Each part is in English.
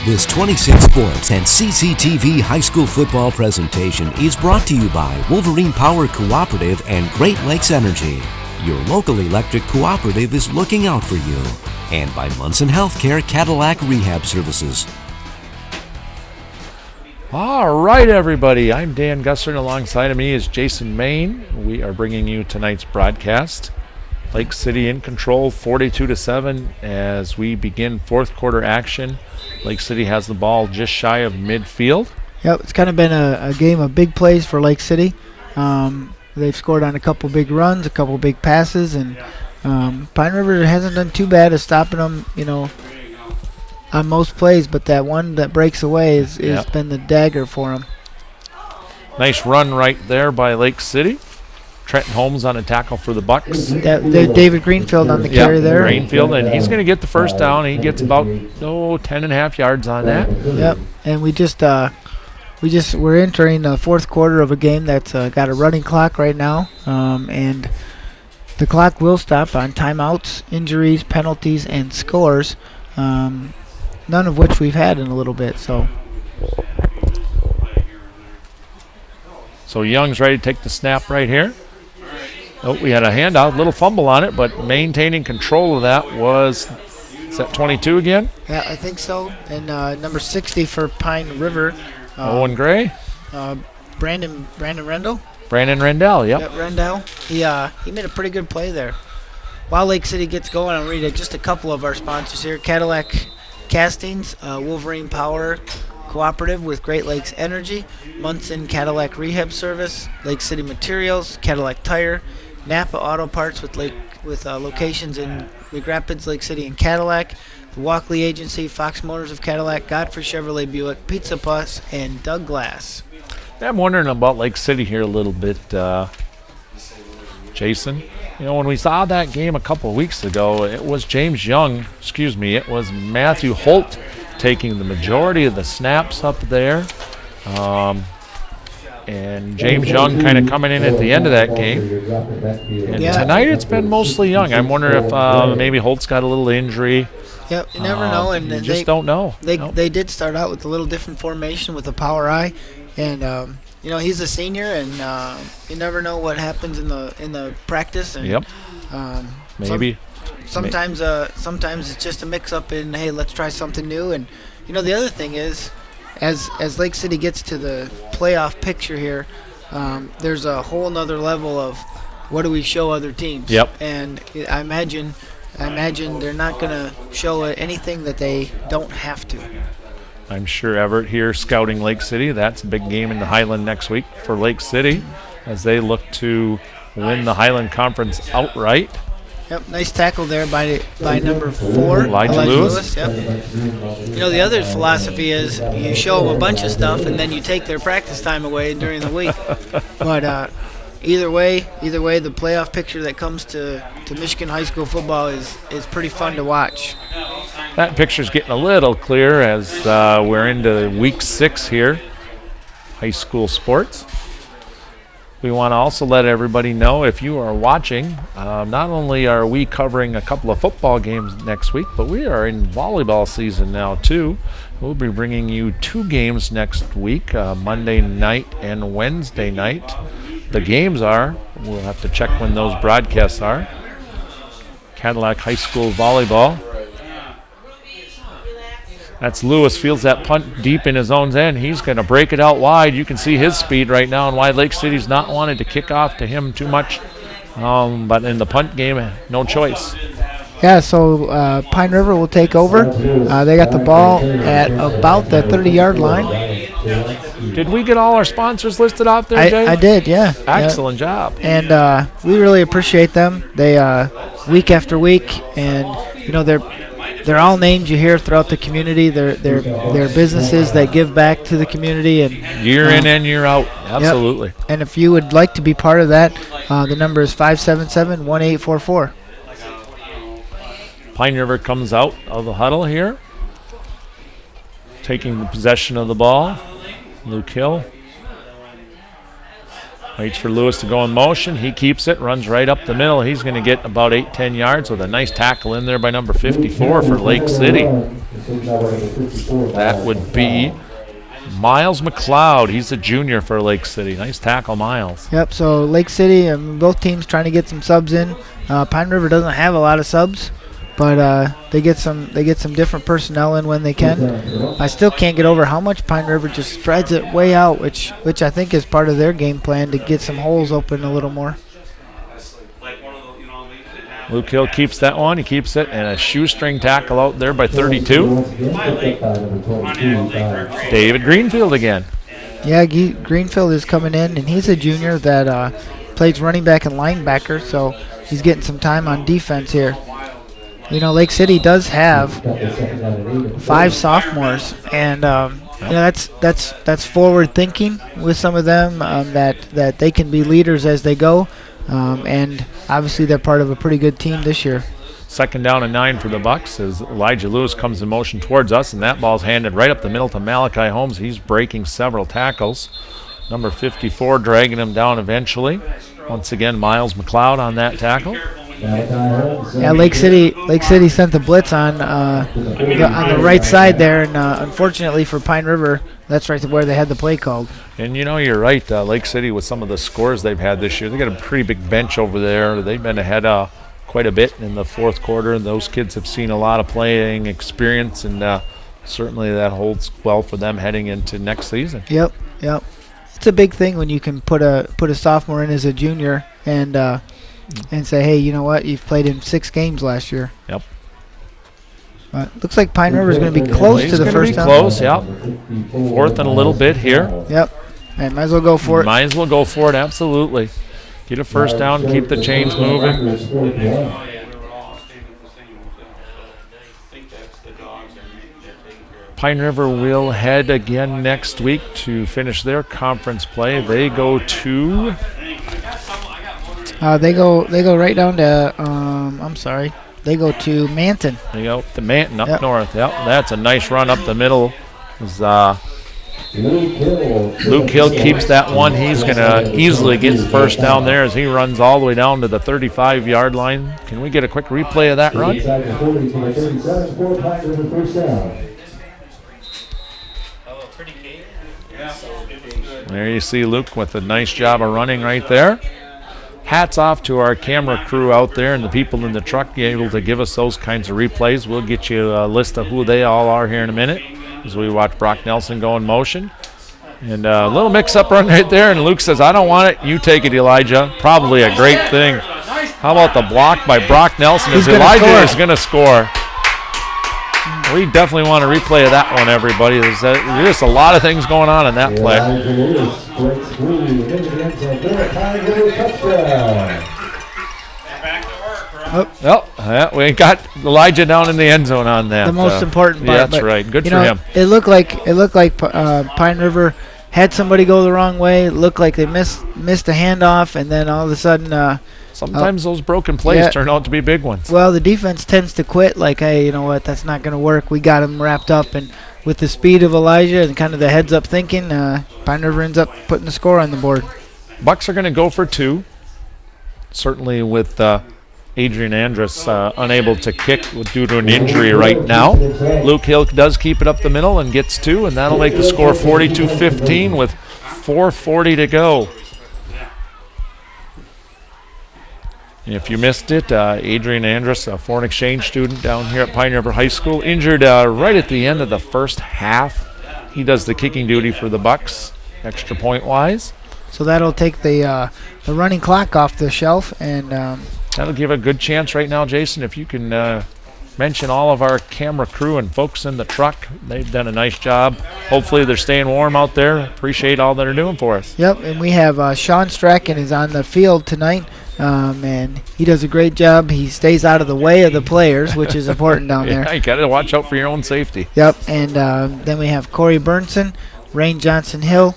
This 26 Sports and CCTV high school football presentation is brought to you by Wolverine Power Cooperative and Great Lakes Energy. Your local electric cooperative is looking out for you. And by Munson Healthcare Cadillac Rehab Services. All right, everybody. I'm Dan Gusser, and alongside of me is Jason Main. We are bringing you tonight's broadcast. Lake City in control, 42-7, as we begin fourth quarter action. Lake City has the ball just shy of midfield. Yep, it's kind of been a game of big plays for Lake City. They've scored on a couple big runs, a couple big passes, and Pine River hasn't done too bad at stopping them, on most plays, but that one that breaks away has been the dagger for them. Nice run right there by Lake City. Trenton Holmes on a tackle for the Bucks. David Greenfield on the carry there. Greenfield, and he's going to get the first down. He gets about 10.5 yards on that. Yep, and we're entering the fourth quarter of a game that's got a running clock right now, and the clock will stop on timeouts, injuries, penalties, and scores, none of which we've had in a little bit. So Young's ready to take the snap right here. Oh, we had a handout, little fumble on it, but maintaining control of that is that 22 again? Yeah, I think so. And number 60 for Pine River. Owen Gray. Brandon Rendell. Brandon Rendell, yep. Yep, Rendell. He made a pretty good play there. While Lake City gets going, I'll read just a couple of our sponsors here. Cadillac Castings, Wolverine Power Cooperative with Great Lakes Energy, Munson Cadillac Rehab Service, Lake City Materials, Cadillac Tire, Napa Auto Parts with locations in Lake Rapids, Lake City, and Cadillac, the Walkley Agency, Fox Motors of Cadillac, Godfrey Chevrolet Buick, Pizza Plus, and Doug Glass. I'm wondering about Lake City here a little bit, Jason. When we saw that game a couple of weeks ago, it was it was Matthew Holt taking the majority of the snaps up there. And James Young kind of coming in at the end of that game. And tonight it's been mostly Young. I'm wondering if maybe Holt's got a little injury. Yep, you never know. And you just don't know. They did start out with a little different formation with a power eye. And, he's a senior, and you never know what happens in the practice. And, yep, maybe. Sometimes it's just a mix-up in, hey, let's try something new. And, the other thing is, as Lake City gets to the playoff picture here, there's a whole nother level of what do we show other teams. Yep. And I imagine they're not going to show anything that they don't have to. I'm sure Everett here scouting Lake City. That's a big game in the Highland next week for Lake City as they look to win the Highland Conference outright. Yep, nice tackle there by number 4, Elijah Lewis. Yep. The other philosophy is you show them a bunch of stuff and then you take their practice time away during the week. But either way, the playoff picture that comes to Michigan high school football is pretty fun to watch. That picture's getting a little clear as we're into week 6 here, high school sports. We want to also let everybody know, if you are watching, not only are we covering a couple of football games next week, but we are in volleyball season now too. We'll be bringing you 2 games next week, Monday night and Wednesday night. The games are, we'll have to check when those broadcasts are, Cadillac High School Volleyball. That's Lewis, fields that punt deep in his own end. He's going to break it out wide. You can see his speed right now and why Lake City's not wanted to kick off to him too much. But in the punt game, no choice. Yeah, so Pine River will take over. They got the ball at about the 30-yard line. Did we get all our sponsors listed out there, Jay? I did, yeah. Excellent job. And we really appreciate them. They week after week, and they're all names you hear throughout the community. They're businesses that give back to the community and year in and year out. Absolutely. Yep. And if you would like to be part of that, the number is 577-1844. Pine River comes out of the huddle here, taking the possession of the ball. Luke Hill Waits for Lewis to go in motion. He keeps it, runs right up the middle. He's going to get about 8-10 yards with a nice tackle in there by number 54 for Lake City. That would be Miles McLeod. He's a junior for Lake City. Nice tackle, Miles. Yep, so Lake City, both teams trying to get some subs in. Pine River doesn't have a lot of subs, but they get some different personnel in when they can. I still can't get over how much Pine River just spreads it way out, which I think is part of their game plan to get some holes open a little more. Luke Hill keeps that one. He keeps it, and a shoestring tackle out there by 32. David Greenfield again. Yeah, Greenfield is coming in, and he's a junior that plays running back and linebacker, so he's getting some time on defense here. You know, Lake City does have 5 sophomores, and that's forward thinking with some of them, that they can be leaders as they go, and obviously they're part of a pretty good team this year. 2nd down and 9 for the Bucks as Elijah Lewis comes in motion towards us, and that ball's handed right up the middle to Malachi Holmes. He's breaking several tackles. Number 54 dragging him down eventually. Once again, Miles McLeod on that tackle. Yeah, Lake City sent the blitz on the right side there, and unfortunately for Pine River, that's right where they had the play called. And you know, you're right, Lake City, with some of the scores they've had this year, they got a pretty big bench over there. They've been ahead quite a bit in the 4th quarter, and those kids have seen a lot of playing experience, and certainly that holds well for them heading into next season. Yep. It's a big thing when you can put a sophomore in as a junior and say, hey, you know what? You've played in 6 games last year. Yep. Looks like Pine River is going to be close to the first down. Close, yep. 4th and a little bit here. Yep. And might as well go for it. Might as well go for it, absolutely. Get a first down, keep the chains moving. Pine River will head again next week to finish their conference play. They go to... They go right down to, they go to Manton. They go to Manton up north. Yep, that's a nice run up the middle. Luke Hill keeps that one. He's going to easily get the first down there as he runs all the way down to the 35-yard line. Can we get a quick replay of that run? There you see Luke with a nice job of running right there. Hats off to our camera crew out there and the people in the truck able to give us those kinds of replays. We'll get you a list of who they all are here in a minute as we watch Brock Nelson go in motion. And a little mix-up run right there, and Luke says, I don't want it. You take it, Elijah. Probably a great thing. How about the block by Brock Nelson as Elijah is going to score. We definitely want a replay of that one, everybody. There's just a lot of things going on in that play. We got Elijah down in the end zone on that. The most important part. Yeah, that's right. Good for him. It looked like Pine River had somebody go the wrong way. It looked like they missed a handoff, and then all of a sudden. Sometimes those broken plays turn out to be big ones. Well, the defense tends to quit, like, hey, you know what, that's not going to work. We got him wrapped up, and with the speed of Elijah and kind of the heads-up thinking, Pine River ends up putting the score on the board. Bucks are going to go for 2. Certainly with Adrian Andrus unable to kick due to an injury right now. Luke Hill does keep it up the middle and gets 2, and that'll make the score 42-15 with 4:40 to go. If you missed it, Adrian Andrus, a foreign exchange student down here at Pine River High School, injured right at the end of the first half. He does the kicking duty for the Bucks, extra point-wise. So that'll take the running clock off the shelf, and that'll give a good chance right now, Jason, if you can mention all of our camera crew and folks in the truck. They've done a nice job. Hopefully they're staying warm out there. Appreciate all that they're doing for us. Yep, and we have Sean Strachan is on the field tonight. And he does a great job. He stays out of the way of the players, which is important down there. Yeah, you got to watch out for your own safety. Yep, and then we have Corey Burnson, Rain Johnson-Hill,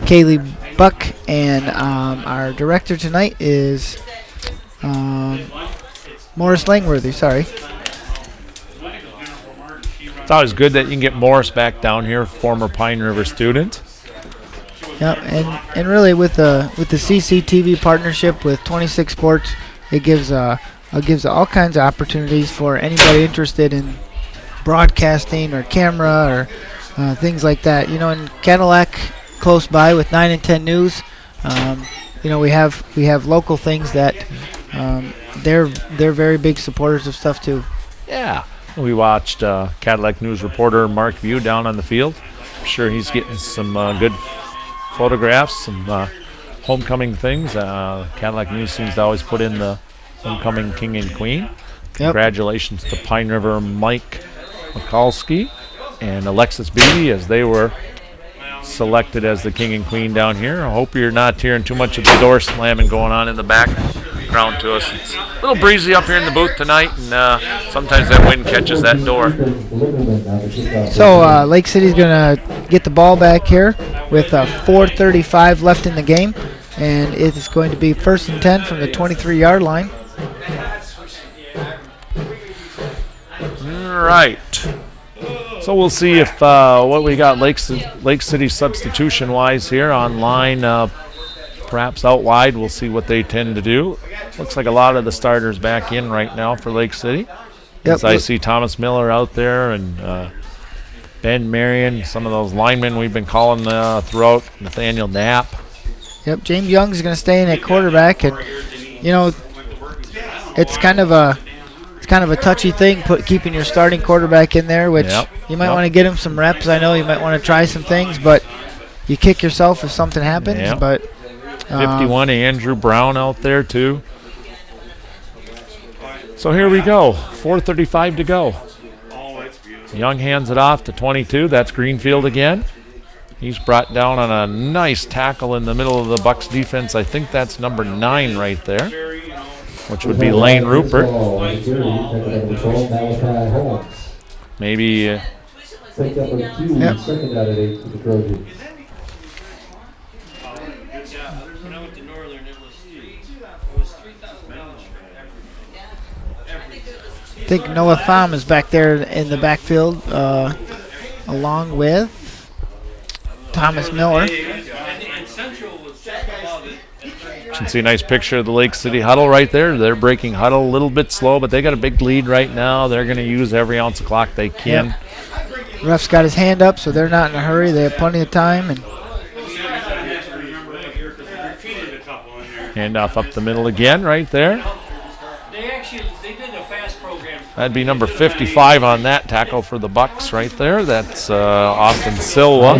Kaylee Buck, and our director tonight is Morris Langworthy, sorry. It's always good that you can get Morris back down here, former Pine River student. Yeah, and really with the CCTV partnership with 26 Sports, it gives all kinds of opportunities for anybody interested in broadcasting or camera or things like that. You know, in Cadillac, close by with 9 and 10 News, you know, we have local things that they're very big supporters of stuff too. Yeah. We watched Cadillac News reporter Mark View down on the field. I'm sure he's getting some good photographs, some homecoming things. Cadillac News seems to always put in the homecoming king and queen. Yep. Congratulations to Pine River Mike Mikulski and Alexis Beebe as they were selected as the king and queen down here. I hope you're not hearing too much of the door slamming going on in the background to us. It's a little breezy up here in the booth tonight, and sometimes that wind catches that door. So Lake City's going to get the ball back here with 4:35 left in the game, and it is going to be 1st and 10 from the 23-yard line. All right. So we'll see if what we got Lake City substitution-wise here online, perhaps out wide. We'll see what they tend to do. Looks like a lot of the starters back in right now for Lake City. Yep. As I see Thomas Miller out there and Ben Marion, some of those linemen we've been calling throughout, Nathaniel Knapp. Yep, James Young's going to stay in at quarterback, and you know, it's kind of a touchy thing, keeping your starting quarterback in there, which you might want to get him some reps. I know you might want to try some things, but you kick yourself if something happens. Yep. But 51, Andrew Brown out there too. So here we go, 4:35 to go. Young hands it off to 22. That's Greenfield again. He's brought down on a nice tackle in the middle of the Bucks defense. I think that's number 9 right there, which would be Lane Rupert. Maybe. I think Noah Thom is back there in the backfield, along with Thomas Miller. You can see a nice picture of the Lake City huddle right there. They're breaking huddle a little bit slow, but they got a big lead right now. They're going to use every ounce of clock they can. Yep. Ref's got his hand up, so they're not in a hurry. They have plenty of time. And handoff up the middle again right there. They did a fast program. That'd be number 55 on that tackle for the Bucks right there. That's Austin Silva.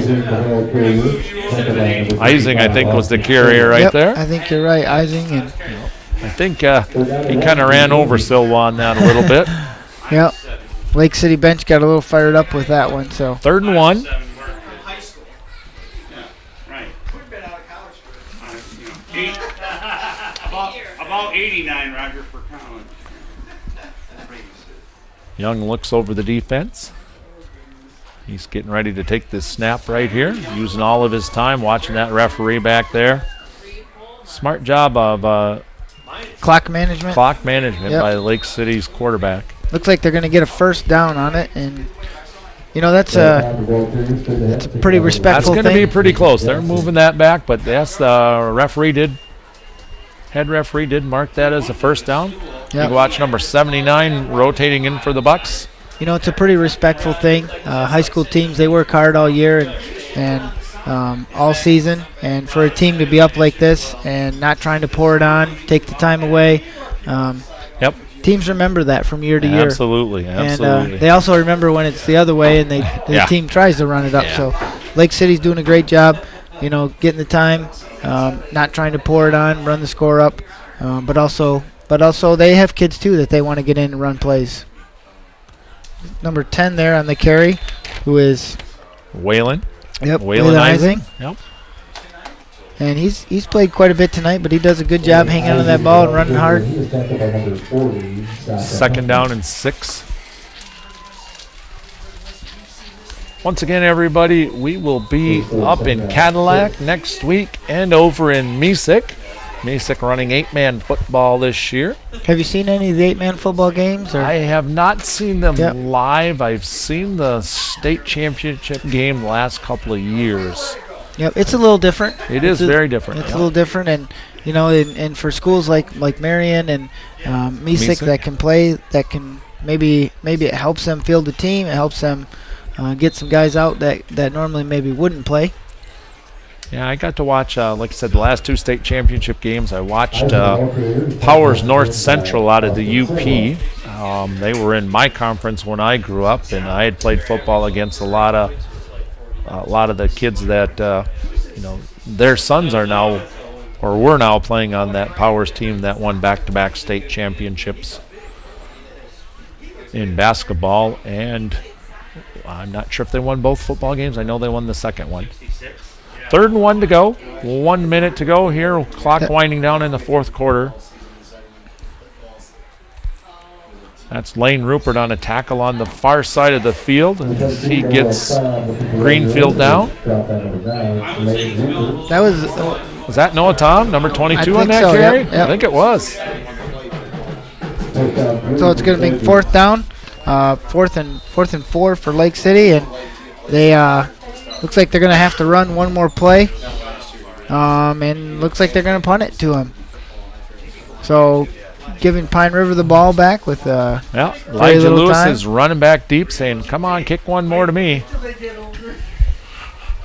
Ising, I think, was the carrier right there. I think you're right, Ising. And I think he kind of ran over Silva on that a little bit. Yep. Lake City bench got a little fired up with that one. So 3rd and 1. About 89, Roger, for college. Young looks over the defense. He's getting ready to take this snap right here, using all of his time, watching that referee back there. Smart job of clock management. By Lake City's quarterback. Looks like they're going to get a 1st down on it, and you know that's a pretty respectful thing. That's going to be pretty close. They're moving that back, but yes, the head referee did mark that as a 1st down. Yep. You can watch number 79 rotating in for the Bucks. You know, it's a pretty respectful thing. High school teams, they work hard all year and all season. And for a team to be up like this and not trying to pour it on, take the time away, teams remember that from year to year. Absolutely. And they also remember when it's the other way and the team tries to run it up. Yeah. So Lake City's doing a great job, you know, getting the time, not trying to pour it on, run the score up, but also they have kids too that they want to get in and run plays. Number 10 there on the carry, who is Waylon. Yep, Waylon Ising. Yep. And he's played quite a bit tonight, but he does a good job hanging on to that ball and running hard. 2nd down and 6. Once again, everybody, we will be up in Cadillac next week and over in Mesick. Mesick running 8-man football this year. Have you seen any of the 8-man football games? Or? I have not seen them live. I've seen the state championship game the last couple of years. Yep, it's a little different. It is very different. It's a little different, and and for schools like Marion and Mesick that can play, that can maybe it helps them field the team. It helps them get some guys out that normally maybe wouldn't play. Yeah, I got to watch, like I said, the last 2 state championship games. I watched Powers North Central out of the UP. They were in my conference when I grew up, and I had played football against a lot of the kids that, their sons are now, or were now playing on that Powers team that won back-to-back state championships in basketball. And I'm not sure if they won both football games. I know they won the second one. 3rd and 1 to go. 1 minute to go here. Clock winding down in the 4th quarter. That's Lane Rupert on a tackle on the far side of the field. He gets Greenfield down. That was that Noah Tom, number 22 on that so, carry? yep. I think it was. So it's going to make 4th down, 4th and 4 for Lake City, and they looks like they're going to have to run one more play, and looks like they're going to punt it to him. So giving Pine River the ball back with Elijah Lewis time. Is running back deep, saying, "Come on, kick one more to me."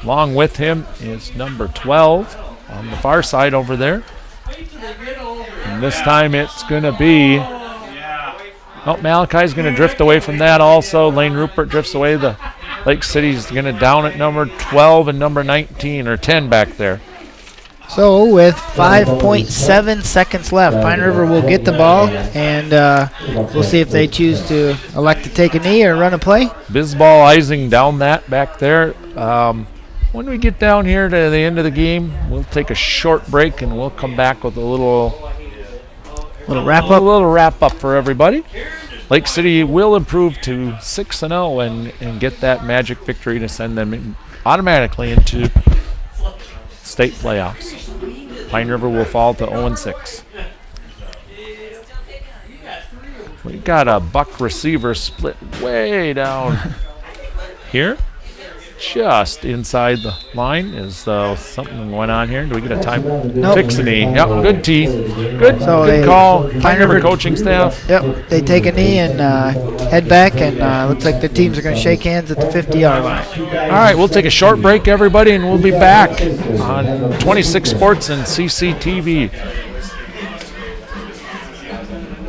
Along with him is number 12 on the far side over there. And this time it's going to be. Oh, Malachi's going to drift away from that also. Lane Rupert drifts away. The Lake City's going to down at number 12 and number 19 or 10 back there. So with 5.7 seconds left, Pine River will get the ball, and we'll see if they choose to elect to take a knee or run a play. Bisbal Ising down that back there. When we get down here to the end of the game, we'll take a short break and we'll come back with a little wrap up for everybody. Lake City will improve to 6-0 and get that magic victory to send them automatically into state playoffs. Pine River will fall to 0-6. We got a buck receiver split way down here. Just inside the line. Is something went on here? Do we get a time? Nope. Takes a knee. Yep, good tee. Good call. Pine River coaching staff. Yep, they take a knee and head back, and looks like the teams are going to shake hands at the 50-yard line. All right, we'll take a short break, everybody, and we'll be back on 26 Sports and CCTV.